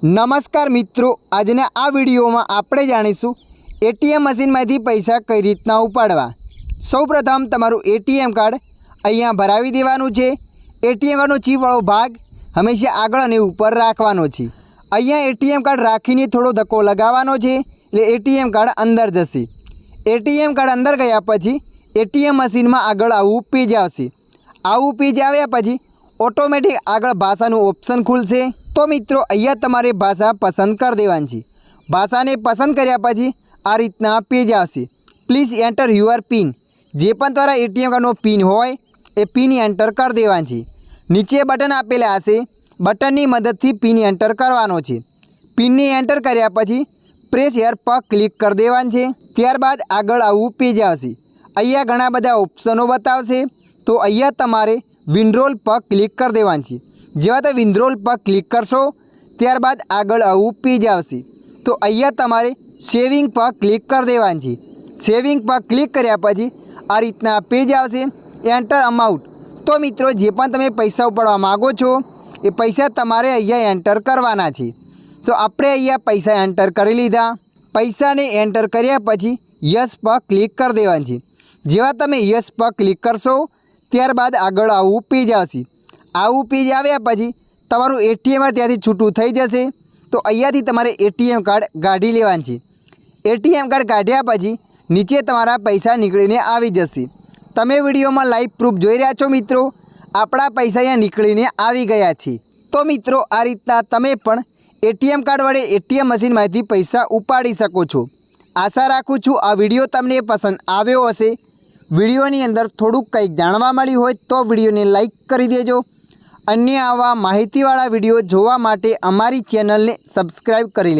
नमस्कार मित्रों, आजना आ विडियो में आपणे जाणीशुं एटीएम मशीन में पैसा कई रीतना उपाड़वा। सौ प्रथम तमारुं एटीएम कार्ड अहींया भरावी देवानुं छे। एटीएम कार्डनो चीप वाळो भाग हमेशा आगळ अने उपर राखवानो छे। अहींया एटीएम कार्ड राखीने थोड़ो धक्को लगावानो छे એટલે एटीएम कार्ड अंदर जशे। एटीएम कार्ड अंदर गया पछी एटीएम मशीन में आगळ आवुं पेज आवशे। आवुं पेज आव्या पछी ऑटोमेटिक आगळ भाषानुं ऑप्शन खुलशे। तो मित्रों अहींया तमारे भाषा पसंद कर देवानी छे। भाषा ने पसंद कर्या पछी आ रीतना पेज आवशे। Please enter your pin. जे पण तारा एटीएम कार्डनो पिन होय ए पिन एंटर कर देवानी छे। नीचे बटन आपेला हशे, बटननी मददथी पिन एंटर करवानो छे। पिन ने एंटर कर्या पछी प्रेस हियर पर क्लिक कर देवानी छे। त्यारबाद आगळ आवुं पेज आवशे। अहींया घणा बधा ऑप्शनो बतावशे। तो अहींया तमारे विनरोल पर क्लिक कर देवानी छे। जेवा ते विनरोल पर क्लिक करशो त्यारबाद आगळ आवुं पेज आवशे। तो अहींया तमारे सेविंग पर क्लिक कर देवानी छे। सेविंग पर क्लिक कर्या पछी आ रीतना पेज आवशे। Enter amount. तो मित्रों जे पण तमे पैसा उपाड़वा मांगो छो ए पैसा तमारे अहींया एंटर करवाना छे। तो आपणे अहींया पैसा एंटर करी लीधा। पैसा ने एंटर कर्या पछी यस पर क्लिक कर देवानी छे। जेवा तमे यस पर क्लिक करशो त्यारबाद आगळ आवुं पेज आवशे। आवुं पेज आव्या पछी तमारुं एटीएम त्यांथी छूटुं थई जशे। तो अहींयाथी तमारे एटीएम कार्ड काढी लेवानुं छे। एटीएम कार्ड काढ्या पछी नीचे तमारा पैसा निकळीने आवी जशे। तमे विडियोमां लाइव प्रूफ जोई रह्या छो मित्रों। आपणा पैसा अहींया निकळीने आवी गया छे। तो मित्रों आ रीतना तमे पण एटीएम कार्ड वडे एटीएम मशीनमांथी पैसा उपाड़ी शको छो। आशा राखुं छुं आ विडियो तमने पसंद आव्यो हशे। विडियोनी अंदर थोड़ुंक कंईक जाणवा मळ्युं होय तो विडियोने लाइक करी देजो। अन्य आवा माहितीवाळा विडियो जोवा माटे अमारी चेनलने सब्सक्राइब करी लेजो।